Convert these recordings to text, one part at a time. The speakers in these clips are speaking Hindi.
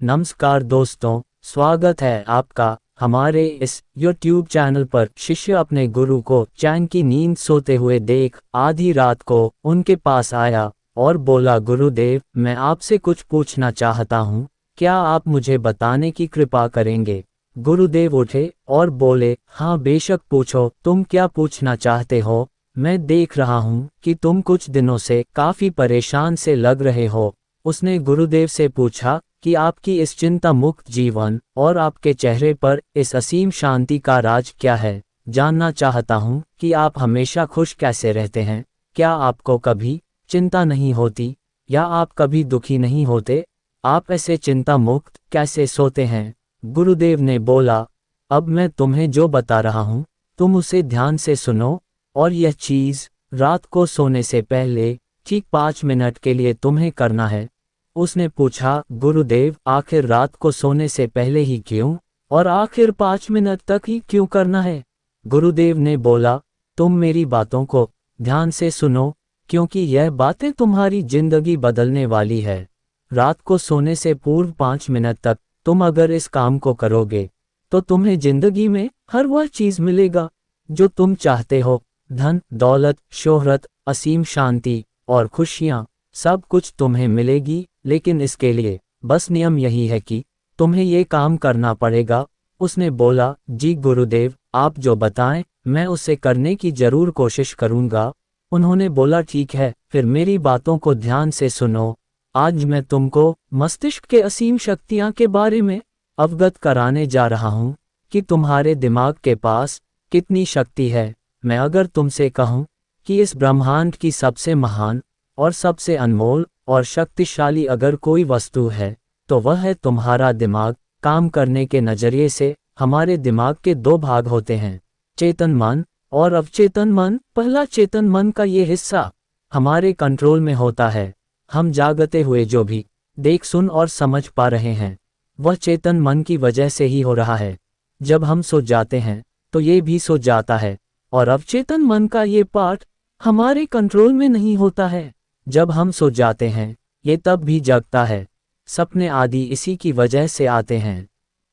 नमस्कार दोस्तों, स्वागत है आपका हमारे इस YouTube चैनल पर। शिष्य अपने गुरु को चैन की नींद सोते हुए देख आधी रात को उनके पास आया और बोला, गुरुदेव, मैं आपसे कुछ पूछना चाहता हूँ, क्या आप मुझे बताने की कृपा करेंगे? गुरुदेव उठे और बोले, हाँ बेशक पूछो, तुम क्या पूछना चाहते हो? मैं देख रहा हूँ कि तुम कुछ दिनों से काफ़ी परेशान से लग रहे हो। उसने गुरुदेव से पूछा कि आपकी इस चिंता मुक्त जीवन और आपके चेहरे पर इस असीम शांति का राज क्या है। जानना चाहता हूँ कि आप हमेशा खुश कैसे रहते हैं। क्या आपको कभी चिंता नहीं होती या आप कभी दुखी नहीं होते? आप ऐसे चिंता मुक्त कैसे सोते हैं? गुरुदेव ने बोला, अब मैं तुम्हें जो बता रहा हूँ तुम उसे ध्यान से सुनो, और यह चीज़ रात को सोने से पहले ठीक 5 मिनट के लिए तुम्हें करना है। उसने पूछा, गुरुदेव, आखिर रात को सोने से पहले ही क्यों, और आखिर 5 मिनट तक ही क्यों करना है? गुरुदेव ने बोला, तुम मेरी बातों को ध्यान से सुनो, क्योंकि यह बातें तुम्हारी जिंदगी बदलने वाली है। रात को सोने से पूर्व 5 मिनट तक तुम अगर इस काम को करोगे तो तुम्हें जिंदगी में हर वह चीज़ मिलेगा जो तुम चाहते हो। धन, दौलत, शोहरत, असीम शांति और खुशियाँ, सब कुछ तुम्हें मिलेगी। लेकिन इसके लिए बस नियम यही है कि तुम्हें ये काम करना पड़ेगा। उसने बोला, जी गुरुदेव, आप जो बताएं मैं उसे करने की जरूर कोशिश करूंगा। उन्होंने बोला, ठीक है, फिर मेरी बातों को ध्यान से सुनो। आज मैं तुमको मस्तिष्क के असीम शक्तियां के बारे में अवगत कराने जा रहा हूं कि तुम्हारे दिमाग के पास कितनी शक्ति है। मैं अगर तुमसे कहूं कि इस ब्रह्मांड की सबसे महान और सबसे अनमोल और शक्तिशाली अगर कोई वस्तु है तो वह है तुम्हारा दिमाग। काम करने के नज़रिए से हमारे दिमाग के 2 भाग होते हैं, चेतन मन और अवचेतन मन। पहला चेतन मन का ये हिस्सा हमारे कंट्रोल में होता है। हम जागते हुए जो भी देख, सुन और समझ पा रहे हैं वह चेतन मन की वजह से ही हो रहा है। जब हम सो जाते हैं तो ये भी सो जाता है। और अवचेतन मन का ये पार्ट हमारे कंट्रोल में नहीं होता है। जब हम सो जाते हैं ये तब भी जगता है। सपने आदि इसी की वजह से आते हैं।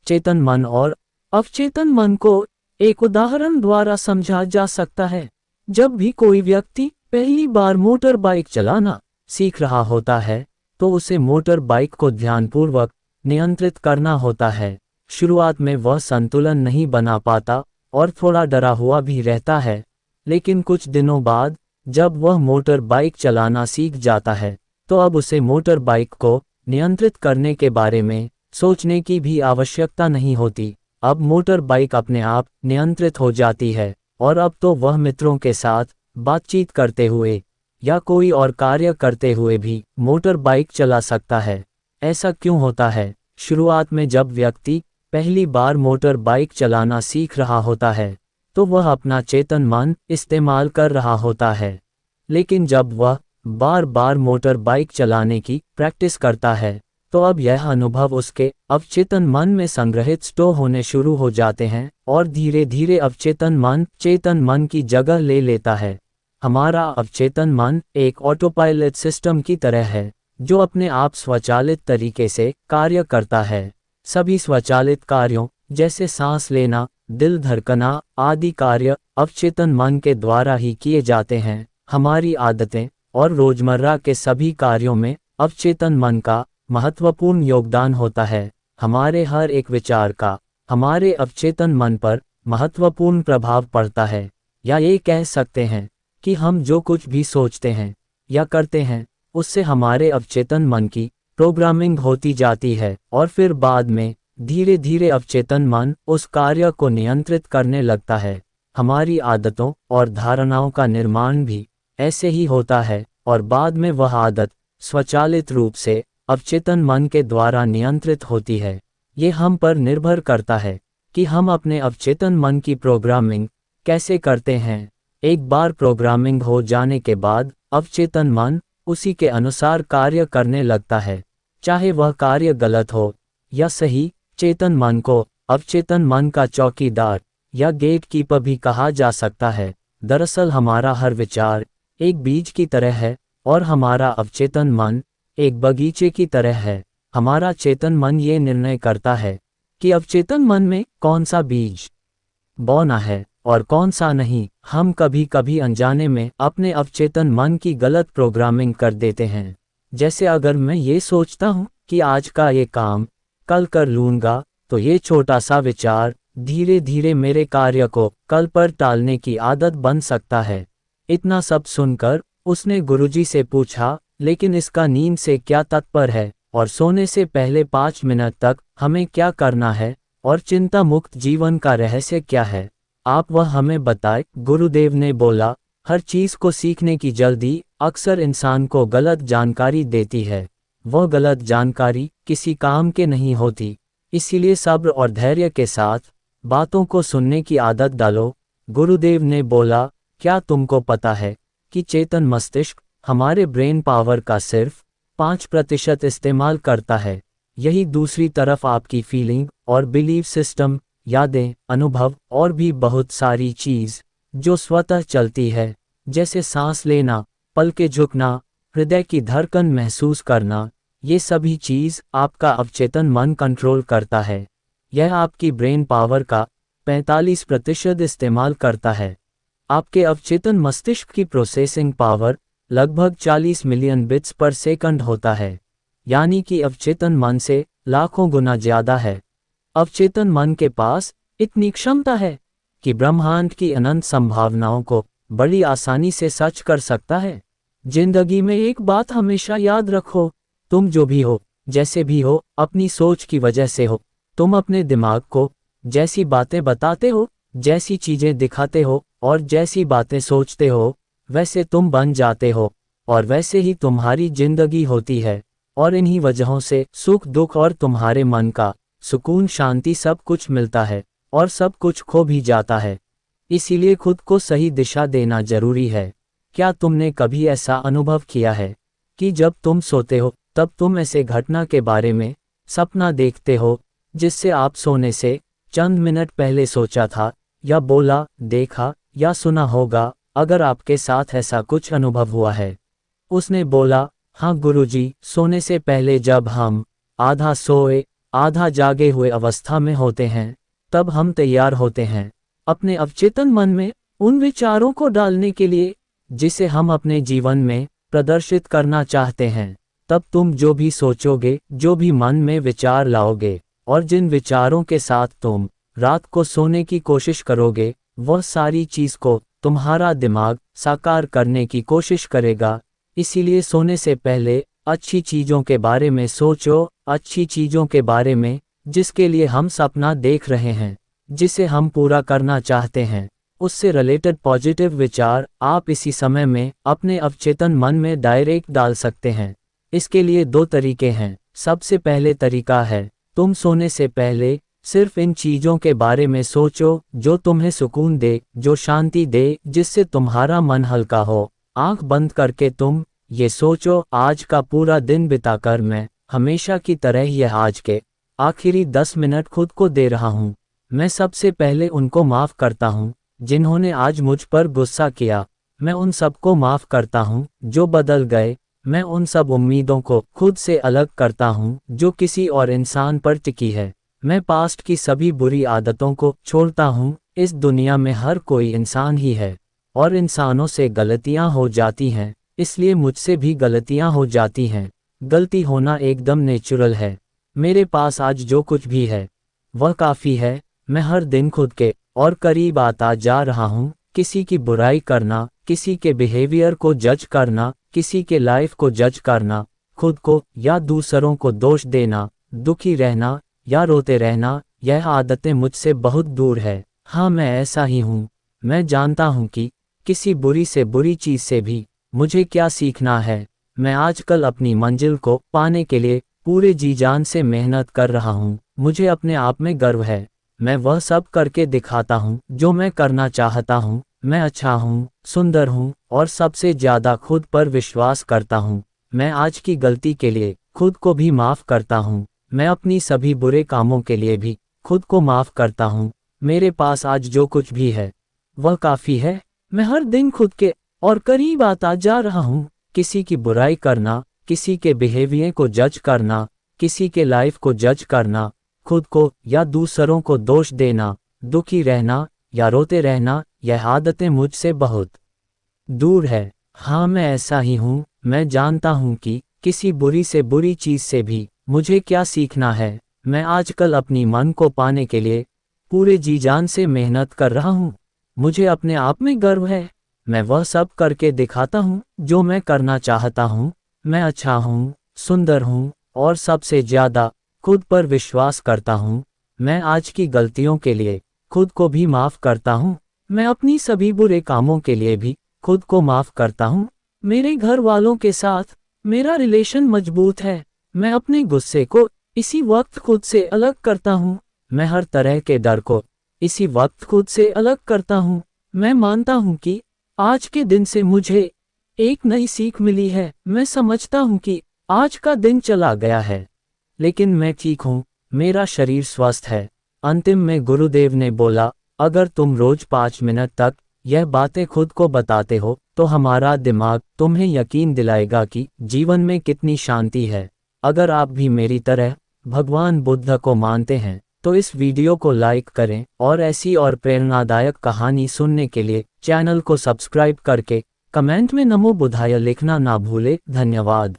चेतन मन और अवचेतन मन को एक उदाहरण द्वारा समझा जा सकता है। जब भी कोई व्यक्ति पहली बार मोटर बाइक चलाना सीख रहा होता है तो उसे मोटर बाइक को ध्यानपूर्वक नियंत्रित करना होता है। शुरुआत में वह संतुलन नहीं बना पाता और थोड़ा डरा हुआ भी रहता है, लेकिन कुछ दिनों बाद जब वह मोटर बाइक चलाना सीख जाता है तो अब उसे मोटर बाइक को नियंत्रित करने के बारे में सोचने की भी आवश्यकता नहीं होती। अब मोटर बाइक अपने आप नियंत्रित हो जाती है और अब तो वह मित्रों के साथ बातचीत करते हुए या कोई और कार्य करते हुए भी मोटर बाइक चला सकता है। ऐसा क्यों होता है? शुरुआत में जब व्यक्ति पहली बार मोटर बाइक चलाना सीख रहा होता है तो वह अपना चेतन मन इस्तेमाल कर रहा होता है। लेकिन जब वह बार बार मोटर बाइक चलाने की प्रैक्टिस करता है तो अब यह अनुभव उसके अवचेतन मन में संग्रहित स्टोर होने शुरू हो जाते हैं और धीरे धीरे अवचेतन मन चेतन मन की जगह ले लेता है। हमारा अवचेतन मन एक ऑटोपायलट सिस्टम की तरह है जो अपने आप स्वचालित तरीके से कार्य करता है। सभी स्वचालित कार्यों जैसे सांस लेना, दिल धड़कना आदि कार्य अवचेतन मन के द्वारा ही किए जाते हैं। हमारी आदतें और रोजमर्रा के सभी कार्यों में अवचेतन मन का महत्वपूर्ण योगदान होता है। हमारे हर एक विचार का हमारे अवचेतन मन पर महत्वपूर्ण प्रभाव पड़ता है। या ये कह सकते हैं कि हम जो कुछ भी सोचते हैं या करते हैं उससे हमारे अवचेतन मन की प्रोग्रामिंग होती जाती है और फिर बाद में धीरे धीरे अवचेतन मन उस कार्य को नियंत्रित करने लगता है। हमारी आदतों और धारणाओं का निर्माण भी ऐसे ही होता है और बाद में वह आदत स्वचालित रूप से अवचेतन मन के द्वारा नियंत्रित होती है। ये हम पर निर्भर करता है कि हम अपने अवचेतन मन की प्रोग्रामिंग कैसे करते हैं। एक बार प्रोग्रामिंग हो जाने के बाद अवचेतन मन उसी के अनुसार कार्य करने लगता है, चाहे वह कार्य गलत हो या सही। चेतन मन को अवचेतन मन का चौकीदार या गेट कीपर भी कहा जा सकता है। दरअसल हमारा हर विचार एक बीज की तरह है और हमारा अवचेतन मन एक बगीचे की तरह है। हमारा चेतन मन ये निर्णय करता है कि अवचेतन मन में कौन सा बीज बोना है और कौन सा नहीं। हम कभी कभी अनजाने में अपने अवचेतन मन की गलत प्रोग्रामिंग कर देते हैं। जैसे अगर मैं ये सोचता हूँ कि आज का ये काम कल कर लूँगा, तो ये छोटा सा विचार धीरे धीरे मेरे कार्य को कल पर टालने की आदत बन सकता है। इतना सब सुनकर उसने गुरुजी से पूछा, लेकिन इसका नींद से क्या तात्पर्य है और सोने से पहले 5 मिनट तक हमें क्या करना है और चिंता मुक्त जीवन का रहस्य क्या है, आप वह हमें बताएं। गुरुदेव ने बोला, हर चीज को सीखने की जल्दी अक्सर इंसान को गलत जानकारी देती है। वह गलत जानकारी किसी काम के नहीं होती, इसीलिए सब्र और धैर्य के साथ बातों को सुनने की आदत डालो। गुरुदेव ने बोला, क्या तुमको पता है कि चेतन मस्तिष्क हमारे ब्रेन पावर का सिर्फ 5% इस्तेमाल करता है। यही दूसरी तरफ आपकी फीलिंग और बिलीफ सिस्टम, यादें, अनुभव और भी बहुत सारी चीज़ जो स्वतः चलती है, जैसे सांस लेना, पलकें झुकना, हृदय की धड़कन महसूस करना, ये सभी चीज़ आपका अवचेतन मन कंट्रोल करता है। यह आपकी ब्रेन पावर का 45% इस्तेमाल करता है। आपके अवचेतन मस्तिष्क की प्रोसेसिंग पावर लगभग 40 मिलियन बिट्स पर सेकंड होता है, यानी कि अवचेतन मन से लाखों गुना ज़्यादा है। अवचेतन मन के पास इतनी क्षमता है कि ब्रह्मांड की अनंत संभावनाओं को बड़ी आसानी से सच कर सकता है। जिंदगी में एक बात हमेशा याद रखो, तुम जो भी हो, जैसे भी हो, अपनी सोच की वजह से हो। तुम अपने दिमाग को जैसी बातें बताते हो, जैसी चीजें दिखाते हो और जैसी बातें सोचते हो, वैसे तुम बन जाते हो और वैसे ही तुम्हारी जिंदगी होती है। और इन्हीं वजहों से सुख दुख और तुम्हारे मन का सुकून शांति सब कुछ मिलता है और सब कुछ खो भी जाता है। इसीलिए खुद को सही दिशा देना जरूरी है। क्या तुमने कभी ऐसा अनुभव किया है कि जब तुम सोते हो तब तुम ऐसे घटना के बारे में सपना देखते हो जिससे आप सोने से चंद मिनट पहले सोचा था या बोला, देखा या सुना होगा? अगर आपके साथ ऐसा कुछ अनुभव हुआ है। उसने बोला, हाँ गुरुजी, सोने से पहले जब हम आधा सोए आधा जागे हुए अवस्था में होते हैं, तब हम तैयार होते हैं अपने अवचेतन मन में उन विचारों को डालने के लिए जिसे हम अपने जीवन में प्रदर्शित करना चाहते हैं। तब तुम जो भी सोचोगे, जो भी मन में विचार लाओगे और जिन विचारों के साथ तुम रात को सोने की कोशिश करोगे, वह सारी चीज को तुम्हारा दिमाग साकार करने की कोशिश करेगा। इसीलिए सोने से पहले अच्छी चीज़ों के बारे में सोचो, अच्छी चीज़ों के बारे में जिसके लिए हम सपना देख रहे हैं, जिसे हम पूरा करना चाहते हैं, उससे रिलेटेड पॉजिटिव विचार आप इसी समय में अपने अवचेतन मन में डायरेक्ट डाल सकते हैं। इसके लिए 2 तरीके हैं। सबसे पहले तरीका है, तुम सोने से पहले सिर्फ इन चीज़ों के बारे में सोचो जो तुम्हें सुकून दे, जो शांति दे, जिससे तुम्हारा मन हल्का हो। आंख बंद करके तुम ये सोचो, आज का पूरा दिन बिताकर मैं हमेशा की तरह यह आज के आखिरी 10 मिनट खुद को दे रहा हूँ। मैं सबसे पहले उनको माफ़ करता हूँ जिन्होंने आज मुझ पर गुस्सा किया। मैं उन सबको माफ़ करता हूँ जो बदल गए। मैं उन सब उम्मीदों को खुद से अलग करता हूँ जो किसी और इंसान पर टिकी है। मैं पास्ट की सभी बुरी आदतों को छोड़ता हूँ। इस दुनिया में हर कोई इंसान ही है और इंसानों से गलतियाँ हो जाती हैं, इसलिए मुझसे भी गलतियाँ हो जाती हैं। गलती होना एकदम नेचुरल है। मेरे पास आज जो कुछ भी है वह काफ़ी है। मैं हर दिन खुद के और करीब आता जा रहा हूँ। किसी की बुराई करना, किसी के बिहेवियर को जज करना, किसी के लाइफ को जज करना, खुद को या दूसरों को दोष देना, दुखी रहना या रोते रहना, यह आदतें मुझसे बहुत दूर है। हाँ, मैं ऐसा ही हूँ। मैं जानता हूँ कि किसी बुरी से बुरी चीज़ से भी मुझे क्या सीखना है। मैं आजकल अपनी मंजिल को पाने के लिए पूरे जी जान से मेहनत कर रहा हूँ। मुझे अपने आप में गर्व है। मैं वह सब करके दिखाता हूँ जो मैं करना चाहता हूँ। मैं अच्छा हूँ, सुंदर हूँ और सबसे ज़्यादा खुद पर विश्वास करता हूँ। मैं आज की गलती के लिए खुद को भी माफ़ करता हूँ। मैं अपनी सभी बुरे कामों के लिए भी खुद को माफ़ करता हूँ। मेरे पास आज जो कुछ भी है वह काफ़ी है। मैं हर दिन खुद के और करीब आता जा रहा हूँ। किसी की बुराई करना, किसी के बिहेवियर को जज करना, किसी के लाइफ को जज करना, खुद को या दूसरों को दोष देना, दुखी रहना या रोते रहना, यह आदतें मुझसे बहुत दूर है। हाँ, मैं ऐसा ही हूँ। मैं जानता हूँ कि किसी बुरी से बुरी चीज़ से भी मुझे क्या सीखना है। मैं आजकल अपनी मन को पाने के लिए पूरे जी जान से मेहनत कर रहा हूँ। मुझे अपने आप में गर्व है। मैं वह सब करके दिखाता हूँ जो मैं करना चाहता हूँ। मैं अच्छा हूँ, सुंदर हूँ और सबसे ज़्यादा खुद पर विश्वास करता हूँ। मैं आज की गलतियों के लिए खुद को भी माफ़ करता हूँ। मैं अपनी सभी बुरे कामों के लिए भी खुद को माफ़ करता हूँ। मेरे घर वालों के साथ मेरा रिलेशन मजबूत है। मैं अपने गुस्से को इसी वक्त खुद से अलग करता हूँ। मैं हर तरह के डर को इसी वक्त खुद से अलग करता हूँ। मैं मानता हूँ कि आज के दिन से मुझे एक नई सीख मिली है। मैं समझता हूँ कि आज का दिन चला गया है, लेकिन मैं ठीक हूँ। मेरा शरीर स्वस्थ है। अंतिम में गुरुदेव ने बोला, अगर तुम रोज 5 मिनट तक यह बातें खुद को बताते हो तो हमारा दिमाग तुम्हें यकीन दिलाएगा कि जीवन में कितनी शांति है। अगर आप भी मेरी तरह भगवान बुद्ध को मानते हैं तो इस वीडियो को लाइक करें और ऐसी और प्रेरणादायक कहानी सुनने के लिए चैनल को सब्सक्राइब करके कमेंट में नमो बुद्धाय लिखना ना भूले। धन्यवाद।